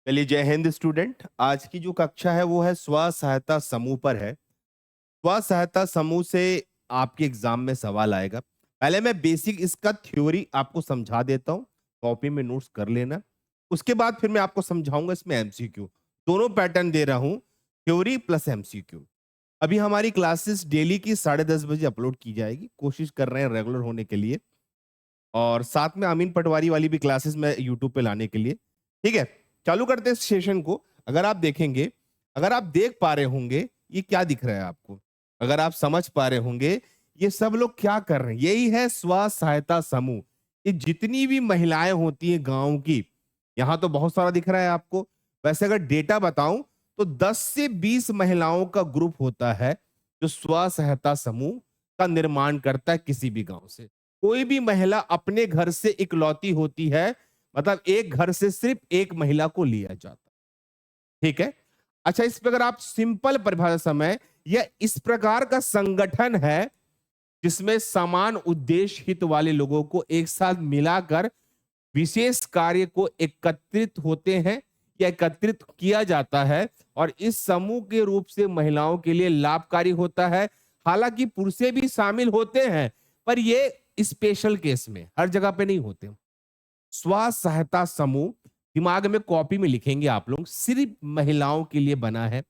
चलिए, जय हिंद स्टूडेंट। आज की जो कक्षा है वो है स्व सहायता समूह पर है। स्व सहायता समूह से आपके एग्जाम में सवाल आएगा। पहले मैं बेसिक इसका थ्योरी आपको समझा देता हूँ, कॉपी में नोट्स कर लेना। उसके बाद फिर मैं आपको समझाऊंगा इसमें एमसीक्यू। दोनों पैटर्न दे रहा हूँ, थ्योरी प्लस एमसीक्यू। अभी हमारी क्लासेस डेली की 10:30 बजे अपलोड की जाएगी। कोशिश कर रहे हैं रेगुलर होने के लिए, और साथ में अमीन पटवारी वाली भी क्लासेस मैं यूट्यूब पे लाने के लिए। ठीक है, चालू करते हैं इस सेशन को। अगर आप देखेंगे, अगर आप देख पा रहे होंगे, ये क्या दिख रहा है आपको? अगर आप समझ पा रहे होंगे, ये सब लोग क्या कर रहे हैं, यही है स्व सहायता समूह। ये जितनी भी महिलाएं होती हैं गांव की, यहां तो बहुत सारा दिख रहा है आपको। वैसे अगर डेटा बताऊं तो 10 से 20 महिलाओं का ग्रुप होता है जो स्व सहायता समूह का निर्माण करता है किसी भी गांव से। कोई भी महिला अपने घर से इकलौती होती है, मतलब एक घर से सिर्फ एक महिला को लिया जाता है। ठीक है। अच्छा, इस पे अगर आप सिंपल परिभाषा समय, यह इस प्रकार का संगठन है जिसमें समान उद्देश्य हित वाले लोगों को एक साथ मिलाकर विशेष कार्य को एकत्रित होते हैं या एकत्रित किया जाता है, और इस समूह के रूप से महिलाओं के लिए लाभकारी होता है। हालांकि पुरुषे भी शामिल होते हैं, पर ये स्पेशल केस में, हर जगह पे नहीं होते। स्व सहायता समूह, दिमाग में कॉपी में लिखेंगे आप लोग, सिर्फ महिलाओं के लिए बना है।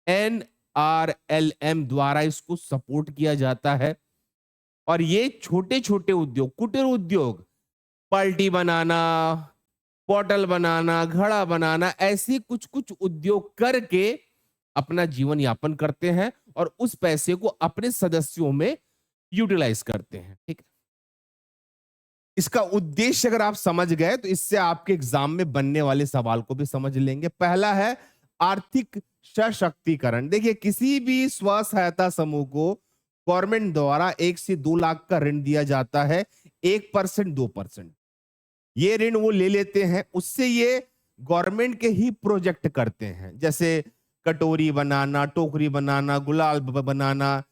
NRLM द्वारा इसको सपोर्ट किया जाता है, और ये छोटे छोटे उद्योग, कुटीर उद्योग, पलटी बनाना, बॉटल बनाना, घड़ा बनाना, ऐसी कुछ कुछ उद्योग करके अपना जीवन यापन करते हैं, और उस पैसे को अपने सदस्यों में यूटिलाइज करते हैं। ठीक है। इसका उद्देश्य अगर आप समझ गए तो इससे आपके एग्जाम में बनने वाले सवाल को भी समझ लेंगे। पहला है आर्थिक सशक्तिकरण। देखिए, किसी भी स्व सहायता समूह को गवर्नमेंट द्वारा 1 से 2 लाख का ऋण दिया जाता है। 1%, 2% ये ऋण वो ले लेते हैं, उससे ये गवर्नमेंट के ही प्रोजेक्ट करते हैं, जैसे कटोरी बनाना, टोकरी बनाना, गुलाल बनाना,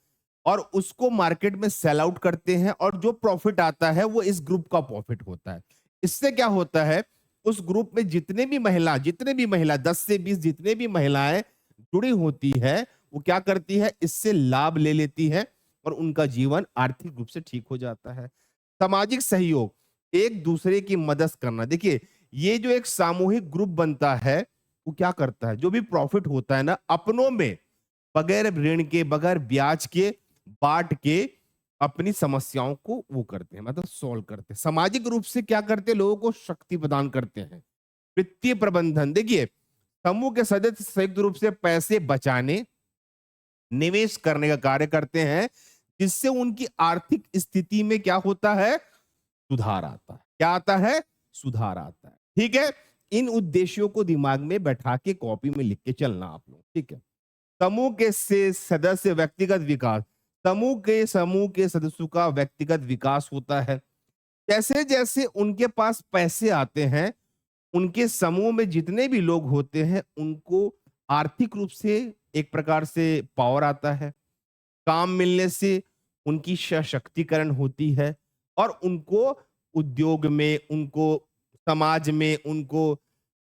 और उसको मार्केट में सेल आउट करते हैं, और जो प्रॉफिट आता है वो इस ग्रुप का प्रॉफिट होता है। इससे क्या होता है, उस ग्रुप में जितने भी महिला 10 से 20 जितने भी महिलाएं जुड़ी होती है, वो क्या करती है, इससे लाभ ले लेती है, और उनका जीवन आर्थिक रूप से ठीक हो जाता है। सामाजिक सहयोग, एक दूसरे की मदद करना। देखिए, ये जो एक सामूहिक ग्रुप बनता है, वो क्या करता है, जो भी प्रॉफिट होता है ना, अपनों में बगैर ऋण के, बगैर ब्याज के बांट के अपनी समस्याओं को वो करते हैं, मतलब सॉल्व करते हैं। सामाजिक रूप से क्या करते हैं, लोगों को शक्ति प्रदान करते हैं। वित्तीय प्रबंधन, देखिए, समूह के सदस्य संयुक्त रूप से पैसे बचाने, निवेश करने का कार्य करते हैं, जिससे उनकी आर्थिक स्थिति में क्या होता है, सुधार आता है। क्या आता है? सुधार आता है। ठीक है। इन उद्देश्यों को दिमाग में बैठा के कॉपी में लिख के चलना आप लोग। ठीक है। समूह के से सदस्य व्यक्तिगत विकास, समूह के सदस्यों का व्यक्तिगत विकास होता है। जैसे जैसे उनके पास पैसे आते हैं, उनके समूह में जितने भी लोग होते हैं, उनको आर्थिक रूप से एक प्रकार से पावर आता है। काम मिलने से उनकी सशक्तिकरण होती है, और उनको उद्योग में, उनको समाज में, उनको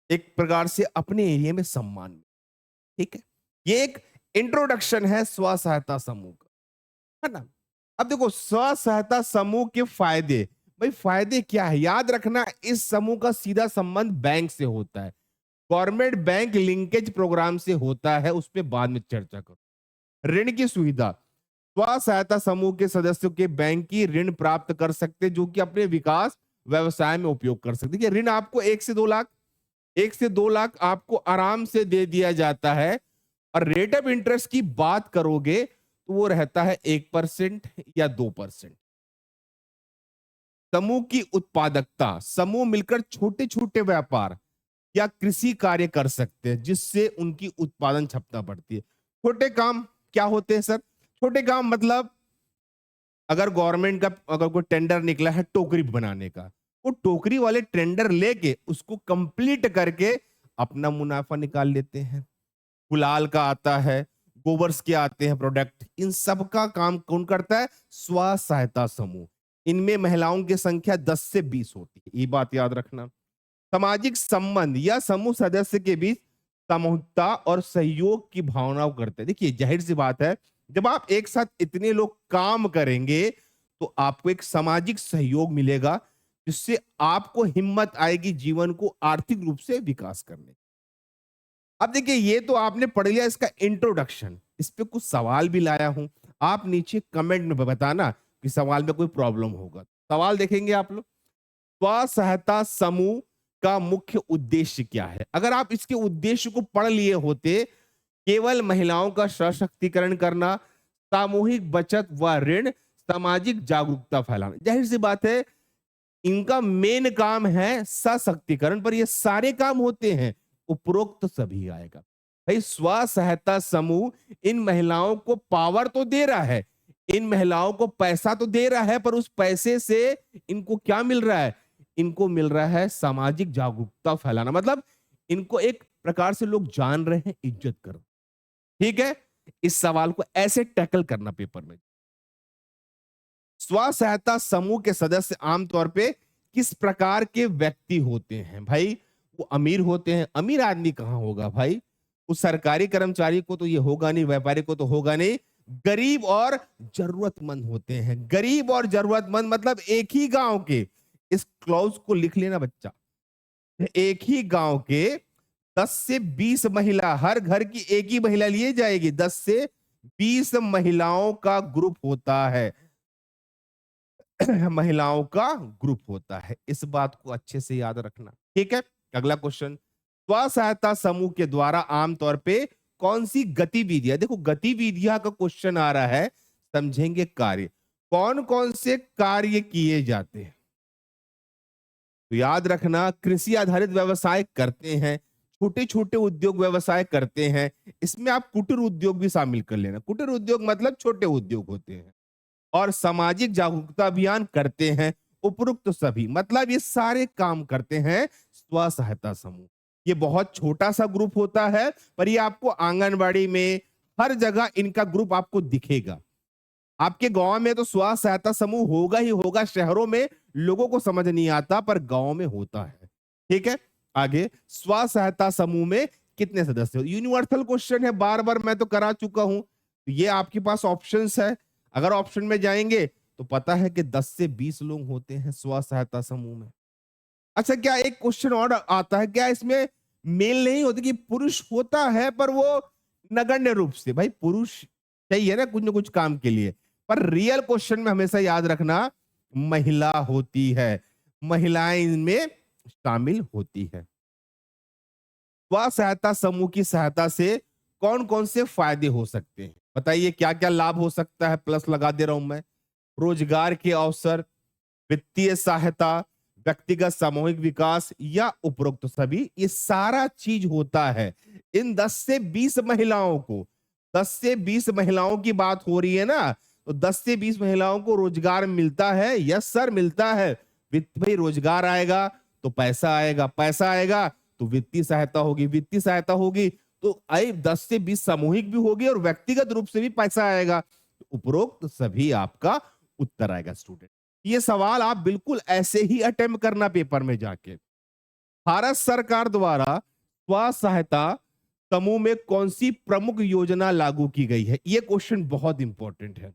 एक प्रकार से अपने एरिया में सम्मान मिले। ठीक है। ये एक इंट्रोडक्शन है स्व सहायता समूह का, है ना? अब देखो, स्व सहायता समूह के फायदे। भाई, फायदे क्या है, याद रखना, इस समूह का सीधा संबंध बैंक से होता है। गवर्नमेंट बैंक लिंकेज प्रोग्राम से होता है, उस पर बाद में चर्चा करो। ऋण की सुविधा, स्व सहायता समूह के सदस्यों के बैंक की ऋण प्राप्त कर सकते हैं, जो कि अपने विकास व्यवसाय में उपयोग कर सकते हैं। ऋण आपको 1 से 2 लाख, 1 से 2 लाख आपको आराम से दे दिया जाता है, और रेट ऑफ इंटरेस्ट की बात करोगे तो वो रहता है 1% या 2%। समूह की उत्पादकता, समूह मिलकर छोटे छोटे व्यापार या कृषि कार्य कर सकते हैं, जिससे उनकी उत्पादन क्षमता बढ़ती है। छोटे काम क्या होते हैं सर? छोटे काम मतलब, अगर गवर्नमेंट का अगर कोई टेंडर निकला है टोकरी बनाने का, वो टोकरी वाले टेंडर लेके उसको कंप्लीट करके अपना मुनाफा निकाल लेते हैं। गुलाल का आता है, गोबर्स के आते हैं प्रोडक्ट, इन सब का काम कौन करता है? स्व सहायता समूह। इनमें महिलाओं की संख्या 10 से 20 होती है, ये बात याद रखना। सामाजिक संबंध या समूह सदस्य के बीच सामूहिकता और सहयोग की भावना को करते हैं। देखिए जाहिर सी बात है, जब आप एक साथ इतने लोग काम करेंगे तो आपको एक सामाजिक सहयोग मिलेगा, जिससे आपको हिम्मत आएगी जीवन को आर्थिक रूप से विकास करने। अब देखिए ये तो आपने पढ़ लिया इसका इंट्रोडक्शन, इस पे कुछ सवाल भी लाया हूं। आप नीचे कमेंट में बताना कि सवाल में कोई प्रॉब्लम होगा। सवाल देखेंगे आप लोग, स्व सहायता समूह का मुख्य उद्देश्य क्या है? अगर आप इसके उद्देश्य को पढ़ लिए होते, केवल महिलाओं का सशक्तिकरण करना, सामूहिक बचत व ऋण, सामाजिक जागरूकता फैलाना। जाहिर सी बात है, इनका मेन काम है सशक्तिकरण, पर ये सारे काम होते हैं उपरोक्त सभी आएगा। भाई स्व सहायता समूह इन महिलाओं को पावर तो दे रहा है, इन महिलाओं को पैसा तो दे रहा है, पर उस पैसे से इनको क्या मिल रहा है? इनको मिल रहा है सामाजिक जागरूकता फैलाना। मतलब इनको एक प्रकार से लोग जान रहे हैं, इज्जत कर रहे हैं। ठीक है, इस सवाल को ऐसे टैकल करना पेपर में। स्व सहायता समूह के सदस्य आमतौर पे किस प्रकार के व्यक्ति होते हैं? भाई वो अमीर होते हैं। अमीर आदमी कहां होगा भाई? उस सरकारी कर्मचारी को तो ये होगा नहीं, व्यापारी को तो होगा नहीं। गरीब और जरूरतमंद होते हैं। गरीब और जरूरतमंद मतलब एक ही गांव के, इस क्लॉज को लिख लेना बच्चा, एक ही गांव के 10 से 20 महिला, हर घर की एक ही महिला लिए जाएगी। 10 से 20 महिलाओं का ग्रुप होता है। महिलाओं का ग्रुप होता है। इस बात को अच्छे से याद रखना। ठीक है, अगला क्वेश्चन, स्व सहायता समूह के द्वारा आमतौर पे कौन सी गतिविधियां, देखो गतिविधियां का क्वेश्चन आ रहा है, समझेंगे कार्य, कौन कौन से कार्य किए जाते हैं? तो याद रखना, कृषि आधारित व्यवसाय करते हैं, छोटे छोटे उद्योग व्यवसाय करते हैं। इसमें आप कुटीर उद्योग भी शामिल कर लेना। कुटीर उद्योग मतलब छोटे उद्योग होते हैं। और सामाजिक जागरूकता अभियान करते हैं। उपरोक्त सभी मतलब ये सारे काम करते हैं स्व सहायता समूह। ये बहुत छोटा सा ग्रुप होता है, पर ये आपको आंगनबाड़ी में हर जगह इनका ग्रुप आपको दिखेगा। आपके गांव में तो स्व सहायता समूह होगा ही होगा, शहरों में लोगों को समझ नहीं आता, पर गांव में होता है। ठीक है, आगे, स्व सहायता समूह में कितने सदस्य? यूनिवर्सल क्वेश्चन है, बार बार मैं तो करा चुका हूं। ये आपके पास ऑप्शंस है, अगर ऑप्शन में जाएंगे तो पता है कि 10 से 20 लोग होते हैं स्व सहायता समूह में। अच्छा, क्या एक क्वेश्चन और आता है, क्या इसमें मेल नहीं होती कि पुरुष होता है पर वो नगण्य रूप से? भाई पुरुष चाहिए ना कुछ न कुछ काम के लिए, पर रियल क्वेश्चन में हमेशा याद रखना महिला होती है, महिलाएं इनमें शामिल होती है। स्व सहायता समूह की सहायता से कौन कौन से फायदे हो सकते हैं? बताइए क्या क्या लाभ हो सकता है? प्लस लगा दे रहा हूं मैं। रोजगार के अवसर, वित्तीय सहायता, व्यक्तिगत सामूहिक विकास या उपरोक्त सभी, ये सारा चीज होता है इन 10 से 20 महिलाओं को। 10 से 20 महिलाओं की बात हो रही है ना, तो 10 से 20 महिलाओं को रोजगार मिलता है। यस सर, मिलता है। वित्त, भाई रोजगार आएगा तो पैसा आएगा, पैसा आएगा तो वित्तीय सहायता होगी, वित्तीय सहायता होगी तो आई 10 से 20 सामूहिक भी होगी और व्यक्तिगत रूप से भी पैसा आएगा। तो उपरोक्त सभी आपका उत्तर आएगा स्टूडेंट। ये सवाल आप बिल्कुल ऐसे ही अटेम्प्ट करना पेपर में जाके। भारत सरकार द्वारा स्व सहायता समूह में कौन सी प्रमुख योजना लागू की गई है? ये क्वेश्चन बहुत इंपॉर्टेंट है।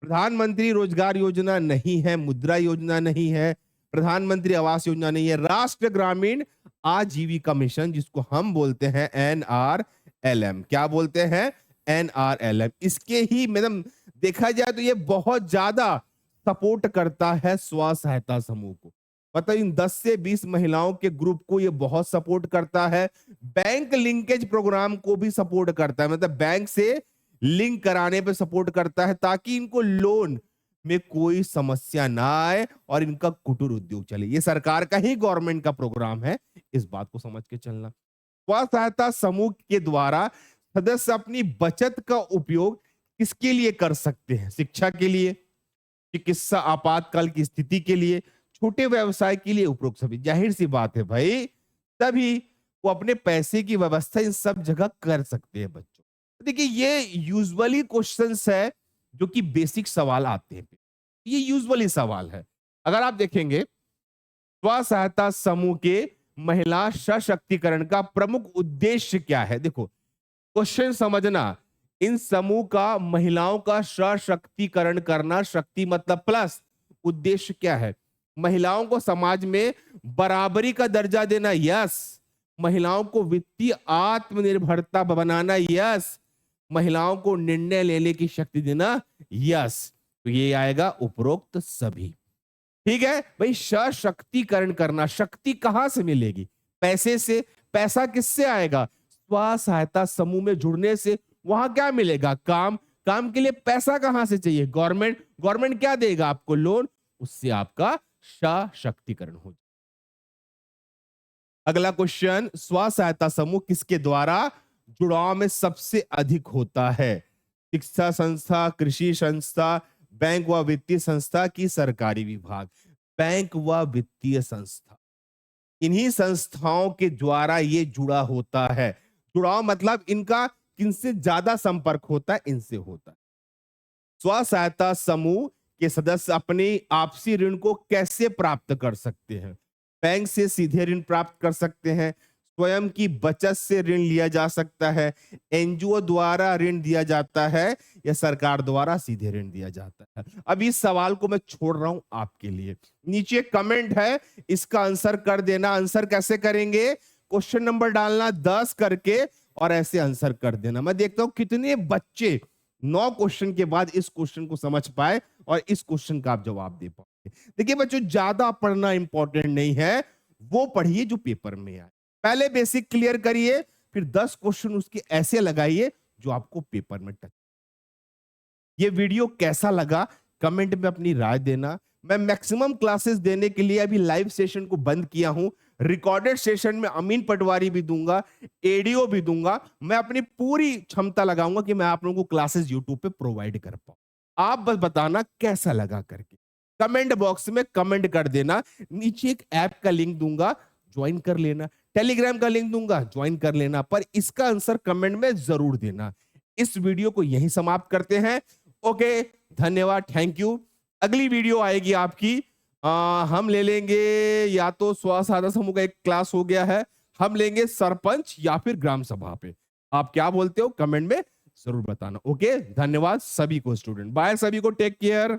प्रधानमंत्री रोजगार योजना नहीं है, मुद्रा योजना नहीं है, प्रधानमंत्री आवास योजना नहीं है, राष्ट्रीय ग्रामीण आजीविका मिशन, जिसको हम बोलते हैं NRLM। क्या बोलते हैं? NRLM। इसके ही मतलब देखा जाए तो ये बहुत ज्यादा सपोर्ट करता है स्व सहायता समूह को। मतलब इन 10 से 20 महिलाओं के ग्रुप को ये बहुत सपोर्ट करता है। बैंक लिंकेज प्रोग्राम को भी सपोर्ट करता है, मतलब बैंक से लिंक कराने पे सपोर्ट करता है, ताकि इनको लोन में कोई समस्या ना आए और इनका कुटीर उद्योग चले। ये सरकार का ही, गवर्नमेंट का प्रोग्राम है, इस बात को समझ के चलना। स्व सहायता समूह के द्वारा सदस्य अपनी बचत का उपयोग किसके लिए कर सकते हैं? शिक्षा के लिए, चिकित्सा आपातकाल की स्थिति के लिए, छोटे व्यवसाय के लिए, उपरोक्त सभी। जाहिर सी बात है भाई, तभी वो अपने पैसे की व्यवस्था इन सब जगह कर सकते हैं बच्चों। देखिए ये यूजुअली क्वेश्चंस है जो कि बेसिक सवाल आते हैं, ये यूजुअली सवाल है। अगर आप देखेंगे स्व सहायता समूह के महिला सशक्तिकरण का प्रमुख उद्देश्य क्या है? देखो, क्वेश्चन समझना, इन समूह का महिलाओं का सशक्तिकरण करना, शक्ति मतलब प्लस, उद्देश्य क्या है? महिलाओं को समाज में बराबरी का दर्जा देना, यस। महिलाओं को वित्तीय आत्मनिर्भरता बनाना, यस। महिलाओं को निर्णय लेने की शक्ति देना, यस। तो ये आएगा उपरोक्त सभी। ठीक है भाई, सशक्तिकरण करना, शक्ति कहां से मिलेगी? पैसे से। पैसा किससे आएगा? स्व सहायता समूह में जुड़ने से। वहां क्या मिलेगा? काम। काम के लिए पैसा कहां से चाहिए? गवर्नमेंट। गवर्नमेंट क्या देगा आपको? लोन। उससे आपका सशक्तिकरण हो। अगला क्वेश्चन, स्व सहायता समूह किसके द्वारा जुड़ाव में सबसे अधिक होता है? शिक्षा संस्था, कृषि संस्था, बैंक व वित्तीय संस्था की सरकारी विभाग? बैंक व वित्तीय संस्था, इन्हीं संस्थाओं के द्वारा ये जुड़ा होता है। जुड़ाव मतलब इनका किनसे ज्यादा संपर्क होता है? इनसे होता है। स्व सहायता समूह के सदस्य अपने आपसी ऋण को कैसे प्राप्त कर सकते हैं? बैंक से सीधे ऋण प्राप्त कर सकते हैं, स्वयं की बचत से ऋण लिया जा सकता है, एनजीओ द्वारा ऋण दिया जाता है, या सरकार द्वारा सीधे ऋण दिया जाता है। अब इस सवाल को मैं छोड़ रहा हूं आपके लिए। नीचे कमेंट है, इसका आंसर कर देना। आंसर कैसे करेंगे? क्वेश्चन नंबर डालना 10 करके और ऐसे आंसर कर देना। मैं देखता हूं कितने बच्चे 9 क्वेश्चन के बाद इस क्वेश्चन को समझ पाए और इस क्वेश्चन का आप जवाब दे पाओगे। देखिए बच्चों, ज्यादा पढ़ना इंपॉर्टेंट नहीं है, वो पढ़िए जो पेपर में आए। पहले बेसिक क्लियर करिए, फिर 10 क्वेश्चन उसके ऐसे लगाइए जो आपको पेपर में टच। ये वीडियो कैसा लगा कमेंट में अपनी राय देना। मैं मैक्सिमम क्लासेस देने के लिए अभी लाइव सेशन को बंद किया हूं। रिकॉर्डेड सेशन में अमीन पटवारी भी दूंगा, एडीओ भी दूंगा। मैं अपनी पूरी क्षमता लगाऊंगा कि मैं आप लोगों को क्लासेस यूट्यूब पे प्रोवाइड कर पाऊं। आप बस बताना कैसा लगा करके कमेंट बॉक्स में कमेंट कर देना। नीचे एक ऐप का लिंक दूंगा, ज्वाइन कर लेना। टेलीग्राम का लिंक दूंगा, ज्वाइन कर लेना। पर इसका आंसर कमेंट में जरूर देना। इस वीडियो को यहीं समाप्त करते हैं। ओके, धन्यवाद, थैंक यू। अगली वीडियो आएगी आपकी, हम ले लेंगे या तो स्व सहायता समूह का एक क्लास हो गया है, हम लेंगे सरपंच या फिर ग्राम सभा पे। आप क्या बोलते हो कमेंट में जरूर बताना। ओके, धन्यवाद सभी को स्टूडेंट, बाय सभी को, टेक केयर।